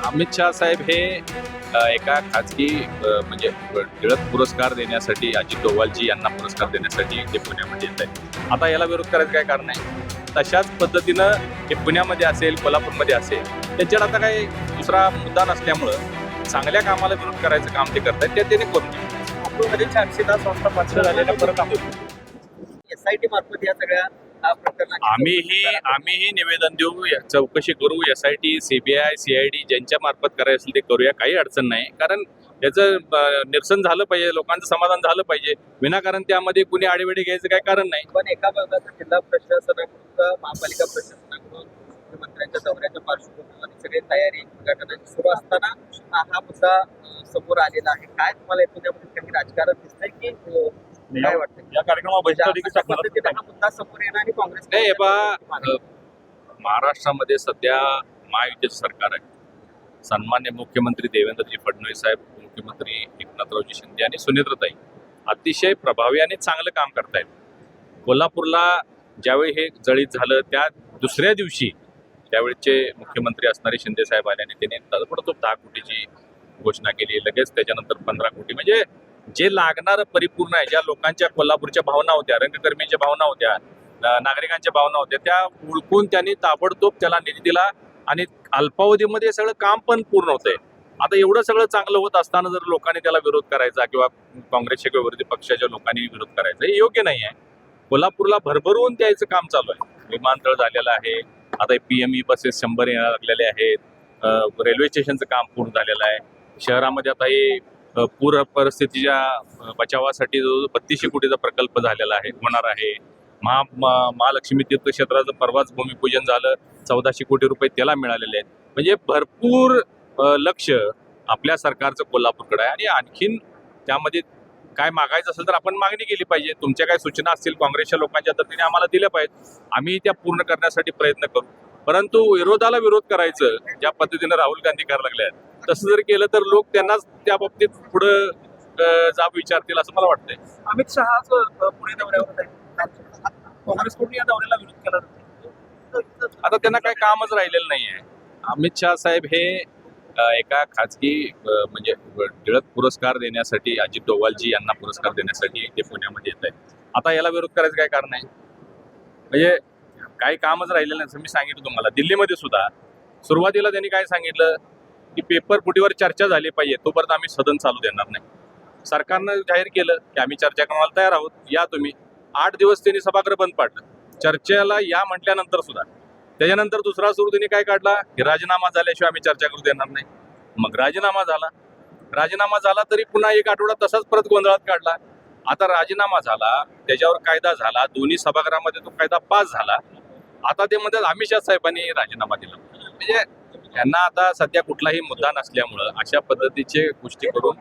अमित शाह साहेब हे एका खाजगी म्हणजे टिळक पुरस्कार देण्यासाठी अजित डोवालजी यांना पुरस्कार देण्यासाठी ते पुण्यामध्ये येत आहे. आता याला विरोध करायचं काय कारण आहे? तशाच पद्धतीनं हे पुण्यामध्ये असेल, कोल्हापूरमध्ये असेल, त्यांच्यावर आता काही दुसरा मुद्दा नसल्यामुळं चांगल्या कामाला विरोध करायचं काम ते करतायत, ते त्याने करून घ्या. ऑक्टोबरमध्ये 410 संस्था पात्र झालेल्या परत SIT मार्फत या सगळ्या प्रकरणाची आम्हीही निवेदन देऊ, चौकशी करू. SIT, CBI, CID ज्यांच्या मार्फत करायचं असेल ते करूया, काही अडचण नाही. कारण त्याचं निरसन झालं पाहिजे, लोकांचं समाधान झालं पाहिजे. विनाकारण त्यामध्ये कुणी आडेवेडे घ्यायचं काही कारण नाही. पण एका भागाचा जिल्हा प्रशासनाकडून महापालिका प्रशासनाकडून मुख्यमंत्र्यांच्या दौऱ्याच्या पार्श्वभूमीवर सगळी तयारी उद्घाटनाची सुरू असताना हा मुद्दा समोर आलेला आहे. काय तुम्हाला याच्यामध्ये काही राजकारण दिसतंय की काय वाटतं? या कार्यक्रमात हा मुद्दा समोर येणार आणि काँग्रेस नाही हे पहा, महाराष्ट्रामध्ये सध्या महायुतीचं सरकार आहे. सन्मान्य मुख्यमंत्री देवेंद्रजी फडणवीस साहेब, मुख्यमंत्री एकनाथरावजी शिंदे आणि सुनेत्रताई अतिशय प्रभावी आणि चांगलं काम करतायत. कोल्हापूरला ज्यावेळी हे जळीत झालं त्या दुसऱ्या दिवशी त्यावेळेचे मुख्यमंत्री असणारे शिंदे साहेब आल्याने त्यांनी ताबडतोब 10 कोटीची घोषणा केली. लगेच त्याच्यानंतर 15 कोटी, म्हणजे जे लागणारं परिपूर्ण आहे. ज्या लोकांच्या कोल्हापूरच्या भावना होत्या, रंगकर्मीच्या भावना होत्या, नागरिकांच्या भावना होत्या, त्या ओळखून त्यांनी ताबडतोब त्याला निधी दिला आणि अल्पावधीमध्ये सगळं काम पण पूर्ण होतंय. आता एवढं सगळं चांगलं होत असताना जर लोकांनी त्याला विरोध करायचा किंवा काँग्रेसच्या किंवा विरोधी पक्षाच्या लोकांनी विरोध करायचा, हे योग्य नाही आहे. कोल्हापूरला भरभरून द्यायचं काम चालू आहे. विमानतळ झालेलं आहे, आता PME बसेस 100 यायला लागलेले आहेत, रेल्वे स्टेशनचं काम पूर्ण झालेलं आहे. शहरामध्ये आता हे पूर परिस्थितीच्या बचावासाठी जो 3200 कोटीचा प्रकल्प झालेला आहे, होणार आहे. महालक्ष्मी तीर्थक्षेत्राचं परवाच भूमिपूजन झालं, 1400 कोटी रुपये त्याला मिळालेले आहेत. म्हणजे भरपूर लक्ष आपल्या सरकारचं कोल्हापूरकडे आहे. आणि आणखीन त्यामध्ये काय मागायचं असेल तर आपण मागणी केली पाहिजे. तुमच्या काय सूचना असतील काँग्रेसच्या लोकांच्या तर तिने आम्हाला दिल्या पाहिजेत, आम्ही त्या पूर्ण करण्यासाठी प्रयत्न करू. परंतु विरोधाला विरोध करायचं ज्या पद्धतीनं राहुल गांधी करायला लागले आहेत, तसं जर केलं तर लोक त्यांनाच त्या बाबतीत पुढं जाब विचारतील असं मला वाटतंय. अमित शहा आज पुणे दौऱ्यावर आहे. काँग्रेसकडून या दौऱ्याला विरोध केला. आता त्यांना काही कामच राहिलेलं नाही आहे. अमित शाह साहेब हे एका खाजगी म्हणजे टिळक पुरस्कार देण्यासाठी अजित डोवालजी यांना पुरस्कार देण्यासाठी ते पुण्यामध्ये येत आहेत. आता याला विरोध करायचं काय कारण आहे? म्हणजे काही कामच राहिलेलं नाही. मी सांगितलं तुम्हाला, दिल्लीमध्ये सुद्धा सुरुवातीला त्यांनी काय सांगितलं की पेपर फुटीवर चर्चा झाली पाहिजे, तोपर्यंत आम्ही सदन चालू देणार नाही. सरकारनं जाहीर केलं की आम्ही चर्चा करण्याला तयार आहोत, या तुम्ही. 8 दिवस त्यांनी सभागृह बंद पाडलं. चर्चेला या म्हटल्यानंतर सुद्धा त्याच्यानंतर दुसरा सूर त्यांनी काय काढला की राजीनामा झाल्याशिवाय आम्ही चर्चा करू देणार नाही. मग राजीनामा झाला तरी पुन्हा 1 आठवडा तसाच परत गोंधळात काढला. आता राजीनामा झाला, त्याच्यावर कायदा झाला, दोन्ही सभागृहामध्ये तो कायदा पास झाला. आता ते म्हणतात अमित शाह साहेबांनी राजीनामा दिला. म्हणजे यांना आता सध्या कुठलाही मुद्दा नसल्यामुळं अशा पद्धतीचे गोष्टी करून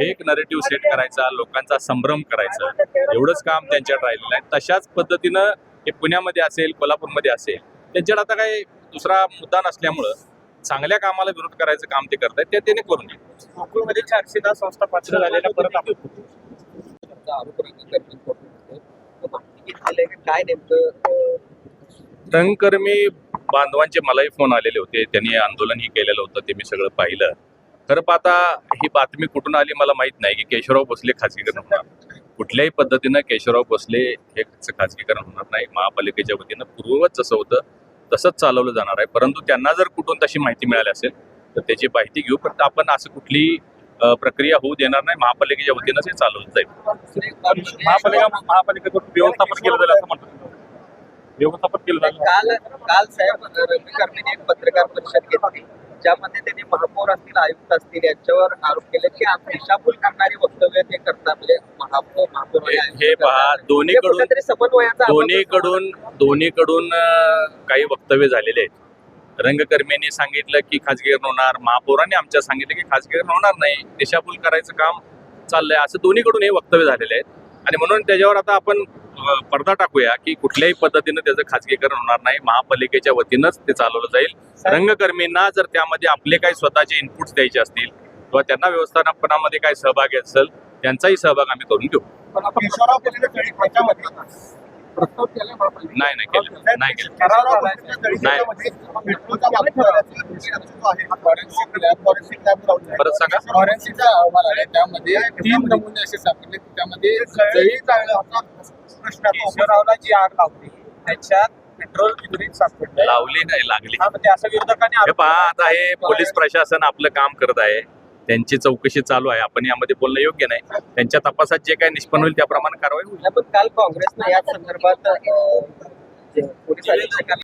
एक नरेटिव्ह सेट करायचा, लोकांचा संभ्रम करायचा, एवढंच काम त्यांच्यात राहिलेलं आहे. तशाच पद्धतीनं हे पुण्यामध्ये असेल, कोल्हापूरमध्ये असेल, त्यांच्यात आता काही दुसरा मुद्दा नसल्यामुळं चांगल्या कामाला विरोध करायचं काम ते करतायत, ते त्याने करून घ्या. ऑक्टोबरमध्ये 410 संस्था पात्र झालेल्या परत काय नेमकं रंगकर्मी बांधवांचे मलाही फोन आलेले होते, त्यांनी आंदोलनही केलेलं होतं, ते मी सगळं पाहिलं. खरं पाहता ही बातमी कुठून आली मला माहीत नाही की केशवराव भोसले खाजगीकरण होणार. कुठल्याही पद्धतीनं केशवराव भोसले हे खाजगीकरण होणार नाही. महापालिकेच्या वतीनं पूर्ववत जसं होतं तसंच चालवलं जाणार आहे. परंतु त्यांना जर कुठून तशी माहिती मिळाली असेल तर त्याची माहिती घेऊ. फक्त आपण असं कुठली प्रक्रिया होऊ देणार नाही. महापालिकेच्या वतीनंच हे चालवलं जाईल. महापालिकेचं व्यवस्थापन केलं जाईल असं म्हणतात. व्यवस्थापन केलं जाईल. काल साहेब रविकर्मीने एक पत्रकार परिषद घेतली, ज्यामध्ये त्यांनी महापौर असतील, आयुक्त असतील यांच्यावर आरोप केले की दिशाभूल करणारी वक्तव्य ते करतात. म्हणजे महापौर हे पहा, दोन्हीकडून काही वक्तव्य झालेले आहेत. रंगकर्मींनी सांगितलं की खाजगीकरण होणार, महापौरांनी आमच्या सांगितलं की खाजगीकरण होणार नाही, दिशाभूल करायचं काम चाललंय, असं दोन्हीकडून हे वक्तव्य झालेले आहेत. आणि म्हणून त्याच्यावर आता आपण पडदा टाकूया की कुठल्याही पद्धतीनं त्याचं खाजगीकरण होणार नाही. महापालिकेच्या वतीनंच ते चालवलं जाईल. रंगकर्मींना जर त्यामध्ये आपले काही स्वतःचे इनपुट्स द्यायचे असतील किंवा त्यांना व्यवस्थापनामध्ये काय सहभागी असेल त्यांचाही सहभाग आम्ही करून घेऊ. प्रस्ताव केला महापालिकेने? नाही नाही केलं नाही केलं परत सांगा. फॉरेन्सिकचा अहवाल आहे त्यामध्ये 3 नमुने असे सापडले त्यामध्ये जळी जाळण्याचा प्रश्न आहे. ईश्वररावला जी आग लावली त्याच्यात पेट्रोल विक्रीत सापडलं. लावली नाही लागली. हा म्हणजे असं विरोधकांनी हे आरोप पहा आता हे पोलीस प्रशासन आपलं काम करत आहे, त्यांची चौकशी चालू आहे. आपण यामध्ये बोलणं योग्य नाही. त्यांच्या तपासात जे काही निष्पन्न होईल त्याप्रमाणे कारवाई होईल. केला. पण काल काँग्रेसनं या संदर्भात पोलीस अधीक्षकांनी